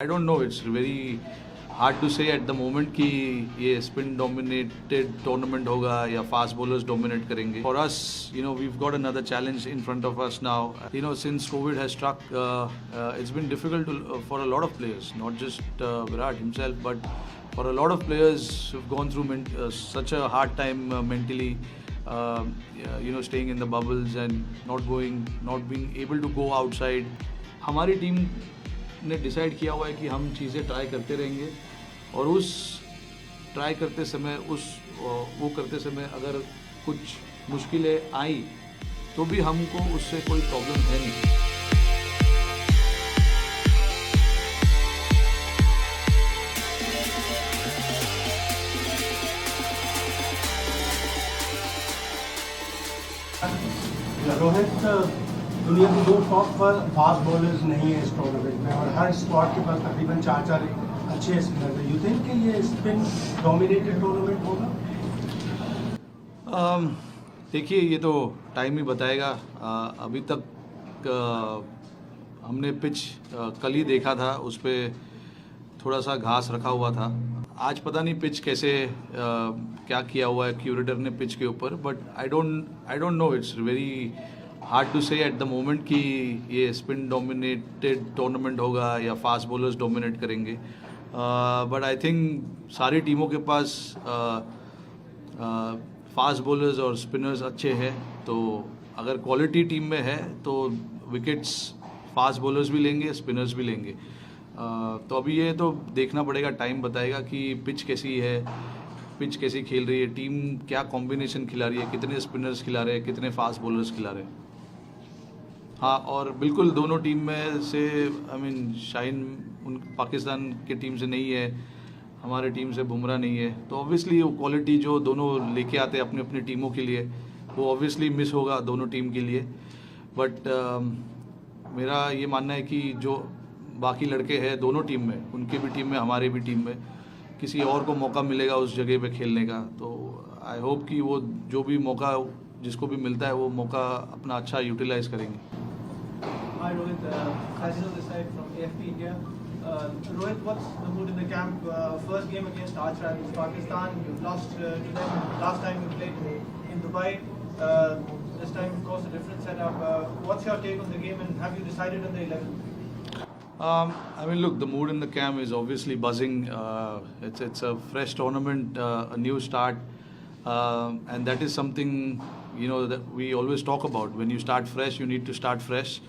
I don't know. It's very hard to say at the moment कि ये spin dominated tournament होगा या fast bowlers dominate करेंगे. For us, we've got another challenge in front of us now. Since COVID has struck, it's been difficult for a lot of players, not just Virat himself, but for a lot of players who've gone through such a hard time mentally. Staying in the bubbles and not being able to go outside. हमारी team ने decide किया हुआ है कि हम चीज़ें try करते रहेंगे और उस ट्राई करते समय वो करते समय अगर कुछ मुश्किलें आई तो भी हमको उससे कोई प्रॉब्लम है नहीं. रोहित, दुनिया की 2 टॉप फास्ट बॉलर्स नहीं है इस टूर्नामेंट में और हर स्क्वाड के पास तकरीबन 4 अच्छे स्पिनर हैं. यू थिंक कि ये स्पिन डोमिनेटेड टूर्नामेंट होगा? देखिए, ये तो टाइम ही बताएगा. अभी तक हमने पिच कल ही देखा था, उस पर थोड़ा सा घास रखा हुआ था. आज पता नहीं पिच कैसे क्या किया हुआ है क्यूरेटर ने पिच के ऊपर, but I don't know. It's very hard to say at the moment कि ये स्पिन डोमिनेटेड टूर्नामेंट होगा या फास्ट बॉलर्स डोमिनेट करेंगे. बट आई थिंक सारी टीमों के पास फास्ट बॉलर्स और स्पिनर्स अच्छे हैं. तो अगर क्वालिटी टीम में है तो विकेट्स फास्ट बॉलर्स भी लेंगे, स्पिनर्स भी लेंगे. तो अभी ये तो देखना पड़ेगा, टाइम बताएगा कि पिच कैसी है, पिच कैसी खेल रही है, टीम क्या कॉम्बिनेशन खिला रही है, कितने स्पिनर्स खिला रहे हैं, कितने फास्ट बॉलर्स खिला रहे हैं. हाँ, और बिल्कुल दोनों टीम में से शाइन पाकिस्तान की टीम से नहीं है, हमारे टीम से बुमराह नहीं है. तो ऑब्वियसली वो क्वालिटी जो दोनों लेके आते हैं अपनी अपनी टीमों के लिए, वो ऑब्वियसली मिस होगा दोनों टीम के लिए. बट मेरा ये मानना है कि जो बाकी लड़के हैं दोनों टीम में, उनकी भी टीम में हमारी भी टीम में, किसी और को मौका मिलेगा उस जगह पे खेलने का. तो आई होप कि वो जो भी मौका जिसको भी मिलता है वो मौका अपना अच्छा यूटिलाइज करेंगे. Hi Rohit, Fazil this side from AFP India. Rohit, what's the mood in the camp? First game against arch rivals Pakistan. You lost to them last time you played in Dubai. This time, of course, a different setup. What's your take on the game, and have you decided on the 11? Look, the mood in the camp is obviously buzzing. It's a fresh tournament, a new start, and that is something that we always talk about. When you start fresh, you need to start fresh,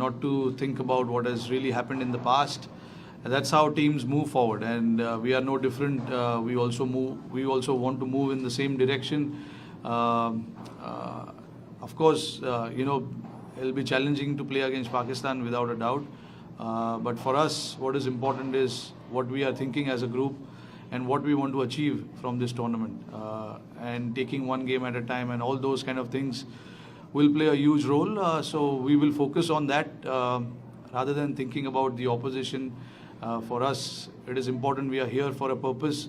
not to think about what has really happened in the past. And that's how teams move forward, and we are no different. We also want to move in the same direction. Of course, it'll be challenging to play against Pakistan without a doubt. But for us, what is important is what we are thinking as a group and what we want to achieve from this tournament. And taking one game at a time and all those kind of things will play a huge role. So we will focus on that rather than thinking about the opposition. For us, it is important. We are here for a purpose,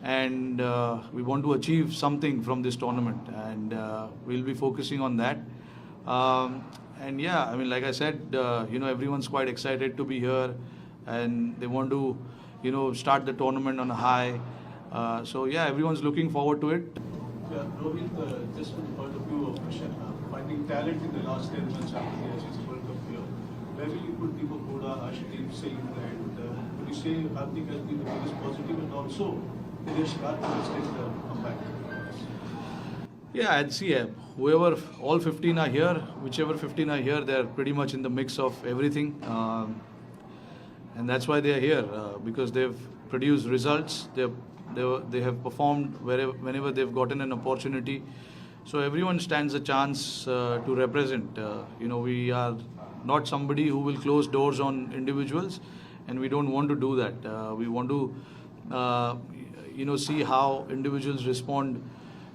and we want to achieve something from this tournament, and we'll be focusing on that. And yeah, like I said, everyone's quite excited to be here, and they want to, start the tournament on a high. So yeah, everyone's looking forward to it. Yeah, Rohit, just from the point of view of Russia, finding talent in the last 10 months after the Ashes World Cup here, where will you put Deepak Hooda, Ashdeep Singh, and would you say Hardik has been the biggest positive, and also Dinesh Karthik has taken a comeback? Yeah, I'd see whoever, all 15 are here, whichever 15 are here, they're pretty much in the mix of everything. And that's why they're here, because they've produced results, they have performed whenever they've gotten an opportunity. So everyone stands a chance to represent. We are not somebody who will close doors on individuals, and we don't want to do that. We want to, see how individuals respond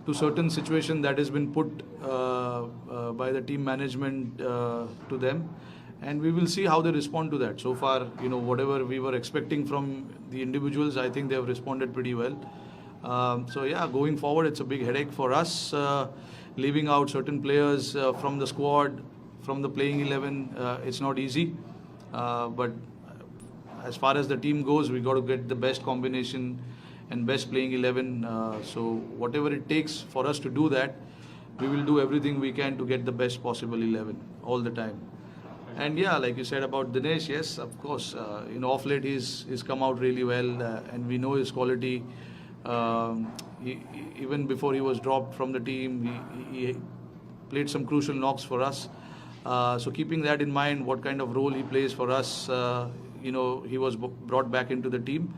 to certain situation that has been put by the team management to them, and we will see how they respond to that. So far, whatever we were expecting from the individuals, I think they have responded pretty well. So yeah, going forward, it's a big headache for us, leaving out certain players from the squad, from the playing 11. It's not easy, but as far as the team goes, we got to get the best combination and best playing 11. So whatever it takes for us to do that, we will do everything we can to get the best possible 11 all the time. And yeah, like you said about Dinesh, yes, of course, off late he's come out really well, and we know his quality. Even before he was dropped from the team, he played some crucial knocks for us. So keeping that in mind, what kind of role he plays for us, he was brought back into the team.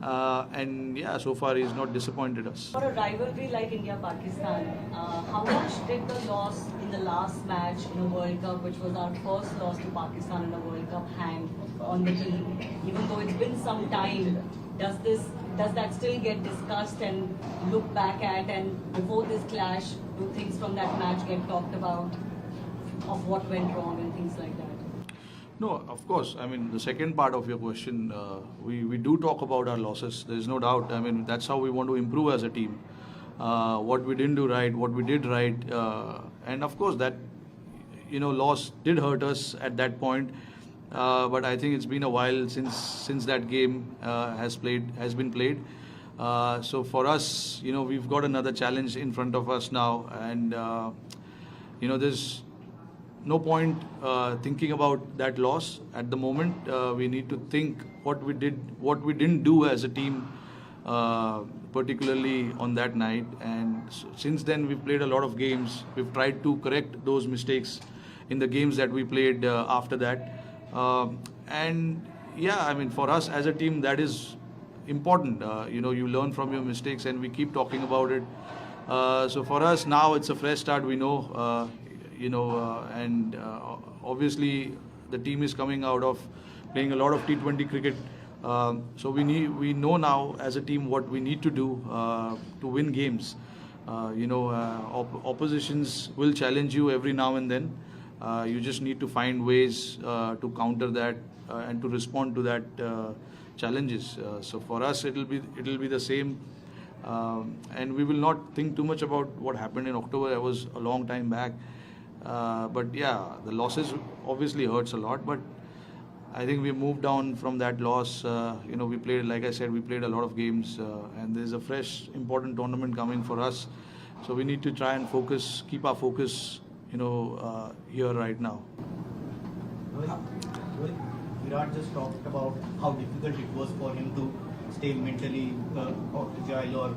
And yeah, so far he's not disappointed us. For a rivalry like India-Pakistan, how much did the loss in the last match in a World Cup, which was our first loss to Pakistan in a World Cup, hang on the team? Even though it's been some time, does that still get discussed and looked back at, and before this clash, do things from that match get talked about, of what went wrong and things like that? No, of course. I mean, the second part of your question, we do talk about our losses. There's no doubt. I mean, that's how we want to improve as a team. What we didn't do right, what we did right. And of course, that, loss did hurt us at that point. But I think it's been a while since that game has been played. So for us, we've got another challenge in front of us now. And, there's no point thinking about that loss at the moment. We need to think what we didn't do as a team, particularly on that night. And since then, we've played a lot of games. We've tried to correct those mistakes in the games that we played after that. And yeah, I mean, for us as a team, that is important. You learn from your mistakes, and we keep talking about it. So for us now, it's a fresh start. We know. And obviously the team is coming out of playing a lot of T20 cricket. So we know now as a team what we need to do to win games. Oppositions will challenge you every now and then. You just need to find ways to counter that and to respond to that challenges. So for us, it'll be the same. And we will not think too much about what happened in October. That was a long time back. But yeah, the losses obviously hurts a lot, but I think we moved down from that loss. We played, like I said, we played a lot of games, and there's a fresh, important tournament coming for us. So we need to try and keep our focus, here right now. Virat just talked about how difficult it was for him to stay mentally agile or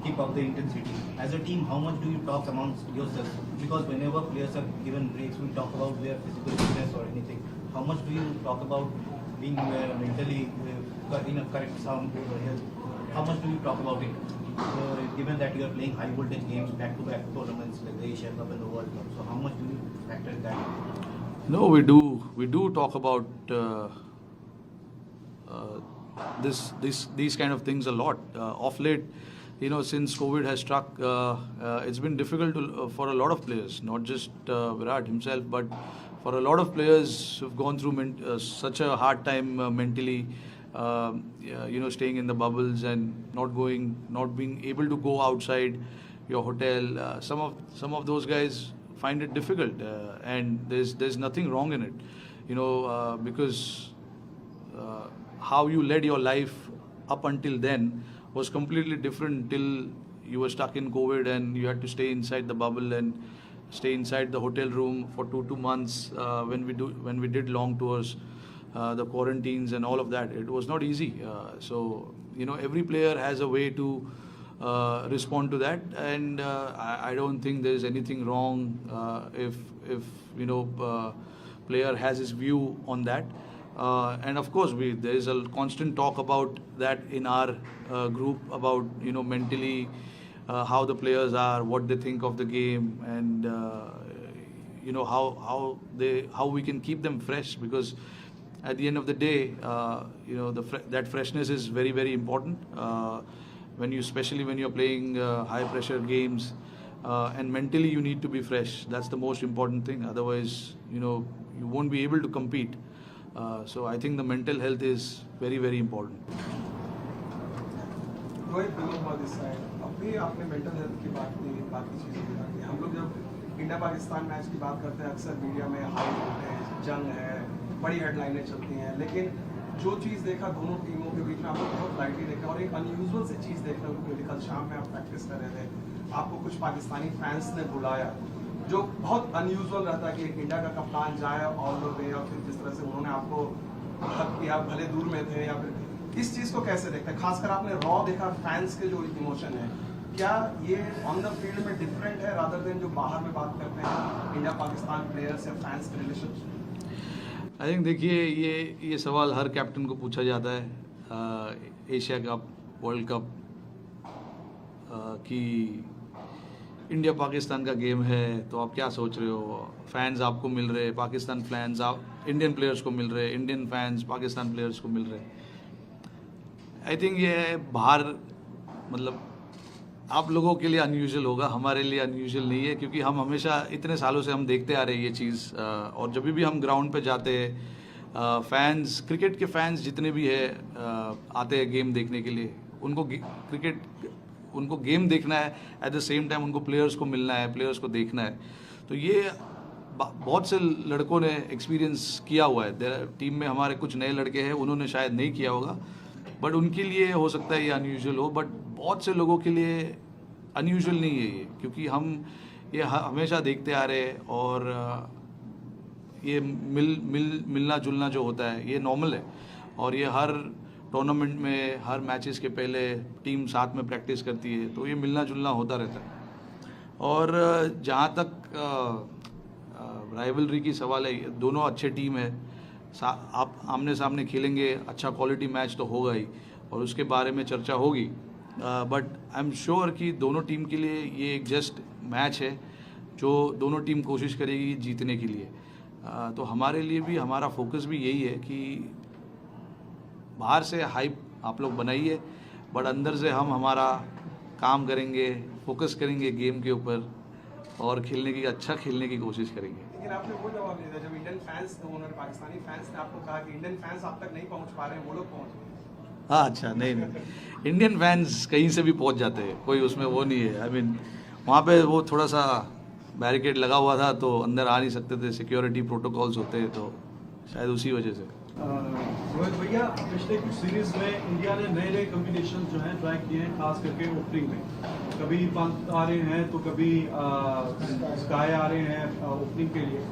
keep up the intensity. As a team, how much do you talk amongst yourselves? Because whenever players are given breaks, we talk about their physical fitness or anything. How much do you talk about being mentally in a correct sound health? How much do you talk about it? Given that you are playing high voltage games, back-to-back tournaments like the Asia Cup and the World Cup, so how much do you factor that in? No, we do. We do talk about these kind of things a lot. Off late, since COVID has struck, it's been difficult for a lot of players, not just Virat himself, but for a lot of players who've gone through such a hard time mentally, staying in the bubbles and not being able to go outside your hotel. Some of those guys find it difficult, and there's nothing wrong in it, because how you led your life up until then was completely different till you were stuck in COVID and you had to stay inside the bubble and stay inside the hotel room for 2 months when we did long tours, the quarantines and all of that. It was not easy. So every player has a way to respond to that, and I don't think there's anything wrong if player has his view on that. And of course, there is a constant talk about that in our group about mentally how the players are, what they think of the game, and how we can keep them fresh, because at the end of the day, that freshness is very, very important. Especially when you're playing high pressure games, and mentally you need to be fresh. That's the most important thing. Otherwise, you won't be able to compete. So I think the mental health is very, very important. Rohit this side अभी आपने mental health की बात की, बाकी चीज़ों की बात की. हम लोग जब इंडिया पाकिस्तान मैच की बात करते हैं, अक्सर मीडिया में हाई वोल्टेज जंग है, बड़ी हेडलाइनें चलती हैं, लेकिन जो चीज़ देखा दोनों टीमों के बीच में आपको बहुत लाइटली देखा और एक अनयूजुअल सी चीज़ देखने को मिली। कल शाम में आप प्रैक्टिस कर रहे थे, आपको कुछ पाकिस्तानी फैंस ने बुलाया, जो बहुत अनयूजुअल रहता है कि एक इंडिया का कप्तान जाए ऑल द वे, और फिर जिस तरह से उन्होंने आपको हक किया, भले दूर में थे, या फिर इस चीज़ को कैसे देखते हैं? खासकर आपने रॉ देखा फैंस के जो इमोशन है, क्या ये ऑन द फील्ड में डिफरेंट है रादर देन जो बाहर में बात करते हैं इंडिया पाकिस्तान प्लेयर्स या फैंस के रिलेशन? आई थिंक देखिए ये सवाल हर कैप्टन को पूछा जाता है एशिया कप, वर्ल्ड कप कि इंडिया पाकिस्तान का गेम है तो आप क्या सोच रहे हो, फैंस आपको मिल रहे, पाकिस्तान फैंस आप इंडियन प्लेयर्स को मिल रहे, इंडियन फैंस पाकिस्तान प्लेयर्स को मिल रहे। आई थिंक ये बाहर मतलब आप लोगों के लिए अनयूजुअल होगा, हमारे लिए अनयूजुअल नहीं है, क्योंकि हम हमेशा इतने सालों से हम देखते आ रहे हैं ये चीज़। और जब भी हम ग्राउंड पे जाते हैं, फैंस, क्रिकेट के फैंस जितने भी है आते हैं गेम देखने के लिए, उनको गेम देखना है, एट द सेम टाइम उनको प्लेयर्स को मिलना है, प्लेयर्स को देखना है। तो ये बहुत से लड़कों ने एक्सपीरियंस किया हुआ है टीम में। हमारे कुछ नए लड़के हैं, उन्होंने शायद नहीं किया होगा, बट उनके लिए हो सकता है ये अनयूजुअल हो, बट बहुत से लोगों के लिए अनयूजुअल नहीं है ये, क्योंकि हम ये हमेशा देखते आ रहे हैं। और ये मिलना जुलना जो होता है ये नॉर्मल है, और ये हर टूर्नामेंट में, हर मैचेस के पहले टीम साथ में प्रैक्टिस करती है, तो ये मिलना जुलना होता रहता है। और जहाँ तक राइवलरी की सवाल है, दोनों अच्छे टीम है, आप आमने सामने खेलेंगे, अच्छा क्वालिटी मैच तो होगा ही, और उसके बारे में चर्चा होगी। बट आई एम श्योर कि दोनों टीम के लिए ये एक जस्ट मैच है जो दोनों टीम कोशिश करेगी जीतने के लिए। तो हमारे लिए भी, हमारा फोकस भी यही है कि बाहर से हाइप आप लोग बनाइए, बट अंदर से हम हमारा काम करेंगे, फोकस करेंगे गेम के ऊपर, और अच्छा खेलने की कोशिश करेंगे। लेकिन आपने वो जवाब नहीं दिया जब इंडियन फैंस थे, उन्होंने पाकिस्तानी फैंस ने आपको कहा कि इंडियन फैंस आप तक नहीं पहुंच पा रहे हैं, वो लोग पहुंच गए। हाँ, अच्छा, नहीं, इंडियन फैंस कहीं से भी पहुंच जाते हैं, कोई उसमें वो नहीं है। आई मीन वहाँ पे वो थोड़ा सा बैरिकेड लगा हुआ था तो अंदर आ नहीं सकते थे, सिक्योरिटी प्रोटोकॉल्स होते हैं, तो शायद उसी वजह से। रोहित भैया, पिछले कुछ सीरीज में इंडिया ने नए नए कॉम्बिनेशन जो हैं ट्राई किए हैं, खास करके ओपनिंग में। कभी पंत आ रहे हैं तो कभी स्काई आ रहे हैं ओपनिंग के लिए।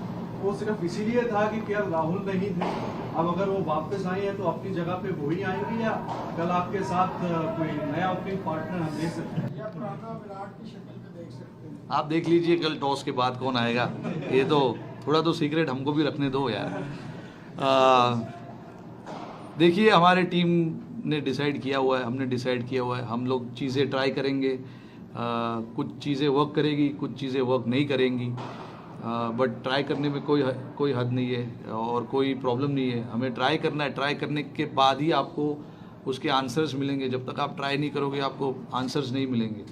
वो सिर्फ इसीलिए था कि क्या राहुल नहीं थे, अब अगर वो वापस आई हैं तो अपनी जगह पे वही आएंगी, या कल आपके साथ कोई नया ओपनिंग पार्टनर हम देख सकते हैं? आप देख लीजिए कल टॉस के बाद कौन आएगा, ये तो थोड़ा तो सीक्रेट हमको भी रखने दो यार। देखिए, हमारे टीम ने डिसाइड किया हुआ है, हमने डिसाइड किया हुआ है, हम लोग चीज़ें ट्राई करेंगे, कुछ चीज़ें वर्क करेगी, कुछ चीज़ें वर्क नहीं करेंगी, बट ट्राई करने में कोई हद नहीं है और कोई प्रॉब्लम नहीं है। हमें ट्राई करना है, ट्राई करने के बाद ही आपको उसके आंसर्स मिलेंगे। जब तक आप ट्राई नहीं करोगे आपको आंसर्स नहीं मिलेंगे।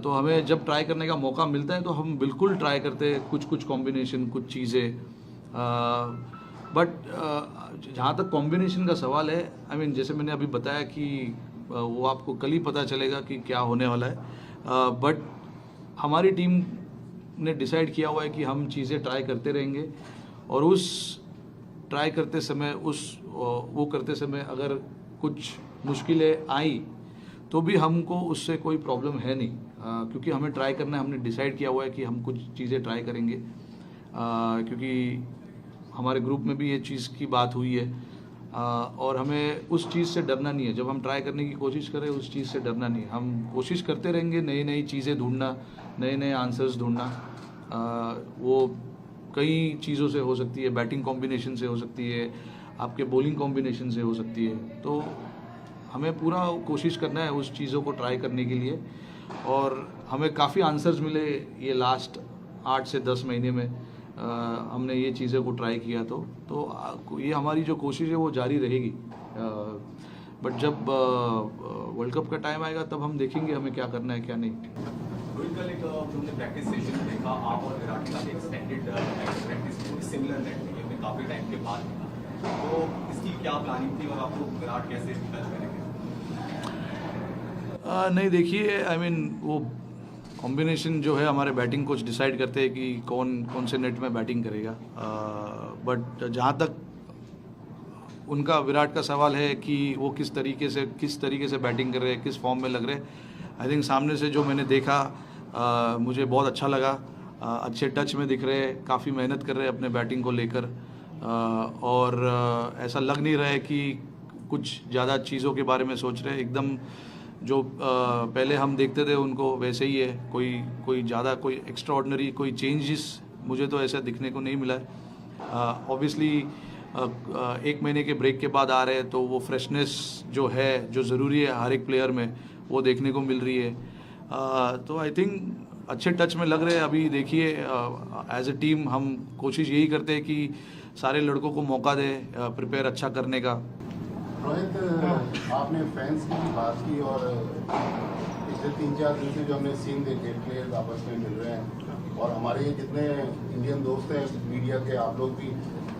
तो हमें जब ट्राई करने का मौका मिलता है तो हम बिल्कुल ट्राई करते हैं, कुछ कॉम्बिनेशन, कुछ चीज़ें। बट जहाँ तक कॉम्बिनेशन का सवाल है, आई मीन जैसे मैंने अभी बताया कि वो आपको कल ही पता चलेगा कि क्या होने वाला है। बट हमारी टीम ने डिसाइड किया हुआ है कि हम चीज़ें ट्राई करते रहेंगे, और उस ट्राई करते समय, वो करते समय अगर कुछ मुश्किलें आई तो भी हमको उससे कोई प्रॉब्लम है नहीं, क्योंकि हमें ट्राई करना है। हमने डिसाइड किया हुआ है कि हम कुछ चीज़ें ट्राई करेंगे, क्योंकि हमारे ग्रुप में भी ये चीज़ की बात हुई है, और हमें उस चीज़ से डरना नहीं है। जब हम ट्राई करने की कोशिश करें, उस चीज़ से डरना नहीं है। हम कोशिश करते रहेंगे, नई नई चीज़ें ढूंढना, नए नए आंसर्स ढूंढना। वो कई चीज़ों से हो सकती है, बैटिंग कॉम्बिनेशन से हो सकती है, आपके बॉलिंग कॉम्बिनेशन से हो सकती है। तो हमें पूरा कोशिश करना है उस चीज़ों को ट्राई करने के लिए, और हमें काफ़ी आंसर्स मिले ये लास्ट 8 से 10 महीने में। हमने ये चीज़ें को ट्राई किया, तो ये हमारी जो कोशिश है वो जारी रहेगी। बट जब वर्ल्ड कप का टाइम आएगा तब हम देखेंगे हमें क्या करना है, क्या नहीं। रोहित, कल एक हमने प्रैक्टिस सेशन देखा, आप और विराट का एक्सटेंडेड प्रैक्टिस सिमिलर नेट में काफ़ी टाइम के बाद, तो इसकी क्या प्लानिंग थी और आपको विराट कैसे टच करेंगे? नहीं, देखिए, आई मीन वो कॉम्बिनेशन जो है हमारे बैटिंग कोच डिसाइड करते हैं कि कौन से नेट में बैटिंग करेगा। बट जहाँ तक उनका विराट का सवाल है कि वो किस तरीके से बैटिंग कर रहे हैं, किस फॉर्म में लग रहे हैं। आई थिंक सामने से जो मैंने देखा मुझे बहुत अच्छा लगा। अच्छे टच में दिख रहे हैं, काफ़ी मेहनत कर रहे हैं अपने बैटिंग को लेकर, और ऐसा लग नहीं रहा है कि कुछ ज़्यादा चीज़ों के बारे में सोच रहे हैं। एकदम जो पहले हम देखते थे उनको वैसे ही है। कोई ज़्यादा कोई एक्स्ट्राऑर्डिनरी कोई चेंजेस मुझे तो ऐसा दिखने को नहीं मिला है। ऑब्वियसली 1 महीने के ब्रेक के बाद आ रहे हैं तो वो फ्रेशनेस जो है, जो ज़रूरी है हर एक प्लेयर में, वो देखने को मिल रही है। तो आई थिंक अच्छे टच में लग रहे हैं। अभी देखिए एज ए टीम हम कोशिश यही करते हैं कि सारे लड़कों को मौका दें प्रिपेयर अच्छा करने का। रोहित, आपने फैंस की भी बात की और पिछले 3-4 दिन से जो हमने सीन देखे, प्लेयर्स आपस में मिल रहे हैं और हमारे जितने इंडियन दोस्त हैं मीडिया के, आप लोग भी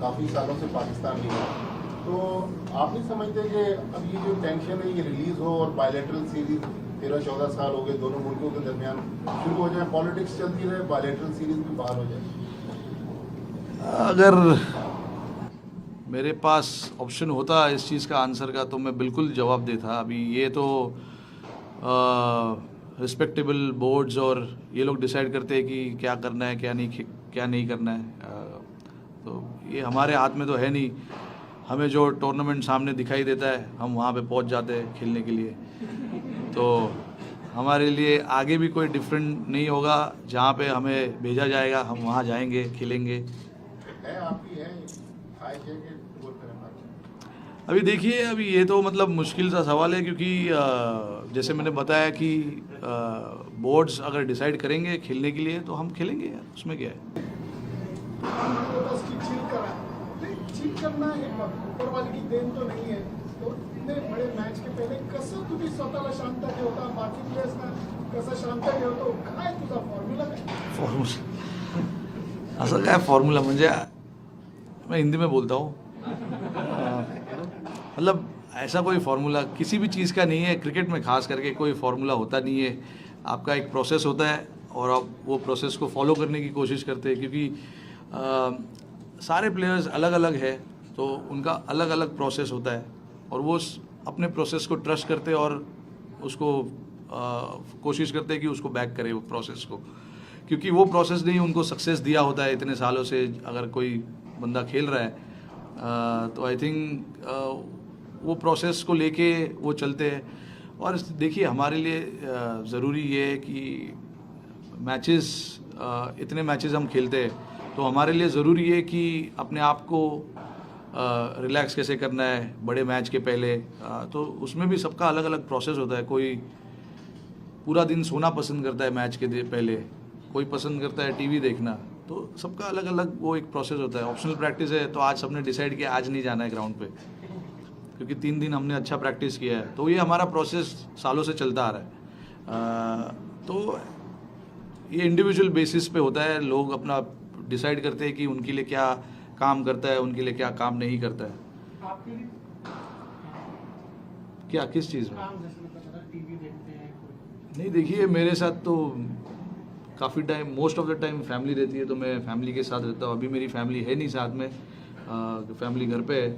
काफ़ी सालों से पाकिस्तान नहीं हैं, तो आप नहीं समझते कि अब ये जो टेंशन है ये रिलीज़ हो और बायलैटरल सीरीज 13-14 साल हो गए दोनों मुल्कों के दरमियान शुरू हो जाए, पॉलिटिक्स चलती रहे, बायलैटरल सीरीज भी बाहर हो जाए? अगर मेरे पास ऑप्शन होता इस चीज़ का आंसर का तो मैं बिल्कुल जवाब देता। अभी ये तो रिस्पेक्टेबल बोर्ड्स और ये लोग डिसाइड करते हैं कि क्या करना है, क्या नहीं करना है। तो ये हमारे हाथ में तो है नहीं। हमें जो टूर्नामेंट सामने दिखाई देता है हम वहाँ पे पहुँच जाते हैं खेलने के लिए। तो हमारे लिए आगे भी कोई डिफरेंट नहीं होगा। जहाँ पे हमें भेजा जाएगा हम वहाँ जाएंगे, खेलेंगे। अभी देखिए, अभी ये तो मतलब मुश्किल सा सवाल है, क्योंकि जैसे मैंने बताया कि बोर्ड्स अगर डिसाइड करेंगे खेलने के लिए तो हम खेलेंगे यार, उसमें क्या है। चीट करना ऊपर वाले की देन तो नहीं है, तो इतने बड़े मैच के पहिले कसं तुम्ही स्वतःला शांत ठेवता, बाकी प्लेयर्सना कसं शांत ठेवतो, काय तुझा फॉर्म्युला असं काय फॉर्म्युला म्हणजे मैं हिंदी में बोलता हूँ। मतलब ऐसा कोई फार्मूला किसी भी चीज़ का नहीं है। क्रिकेट में खास करके कोई फार्मूला होता नहीं है। आपका एक प्रोसेस होता है और आप वो प्रोसेस को फॉलो करने की कोशिश करते हैं, क्योंकि सारे प्लेयर्स अलग अलग है तो उनका अलग अलग प्रोसेस होता है और वो अपने प्रोसेस को ट्रस्ट करते हैं और उसको कोशिश करते हैं कि उसको बैक करे वो प्रोसेस को, क्योंकि वो प्रोसेस ने ही उनको सक्सेस दिया होता है इतने सालों से। अगर कोई बंदा खेल रहा है तो आई थिंक वो प्रोसेस को लेके वो चलते हैं। और देखिए, हमारे लिए ज़रूरी ये है कि मैचेस, इतने मैचेस हम खेलते हैं तो हमारे लिए ज़रूरी है कि अपने आप को रिलैक्स कैसे करना है बड़े मैच के पहले। तो उसमें भी सबका अलग अलग प्रोसेस होता है। कोई पूरा दिन सोना पसंद करता है मैच के पहले, कोई पसंद करता है टीवी देखना, तो सबका अलग अलग वो एक प्रोसेस होता है। ऑप्शनल प्रैक्टिस है तो आज सबने डिसाइड किया आज नहीं जाना है ग्राउंड पे, क्योंकि 3 दिन हमने अच्छा प्रैक्टिस किया है। तो ये हमारा प्रोसेस सालों से चलता आ रहा है। तो ये इंडिविजुअल बेसिस पे होता है। लोग अपना डिसाइड करते हैं कि उनके लिए क्या काम करता है, उनके लिए क्या काम नहीं करता है। आपके लिए क्या किस चीज़ में? काम जैसे मतलब टीवी देखते हैं कोई? नहीं, देखिए मेरे साथ तो काफ़ी time, most of the time family रहती है तो मैं फैमिली के साथ रहता हूँ। अभी मेरी फैमिली है नहीं साथ में, फैमिली घर पे है।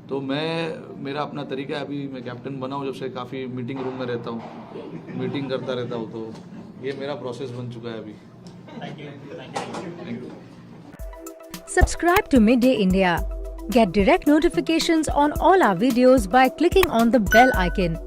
तो मेरा अपना तरीका है। अभी मैं कैप्टन बना हूँ जब से, काफ़ी मीटिंग रूम में रहता हूँ, मीटिंग करता रहता हूँ। तो ये मेरा प्रोसेस बन चुका है अभी। Thank you. Subscribe to Midday India. Get direct notifications on all our videos by clicking on the bell icon.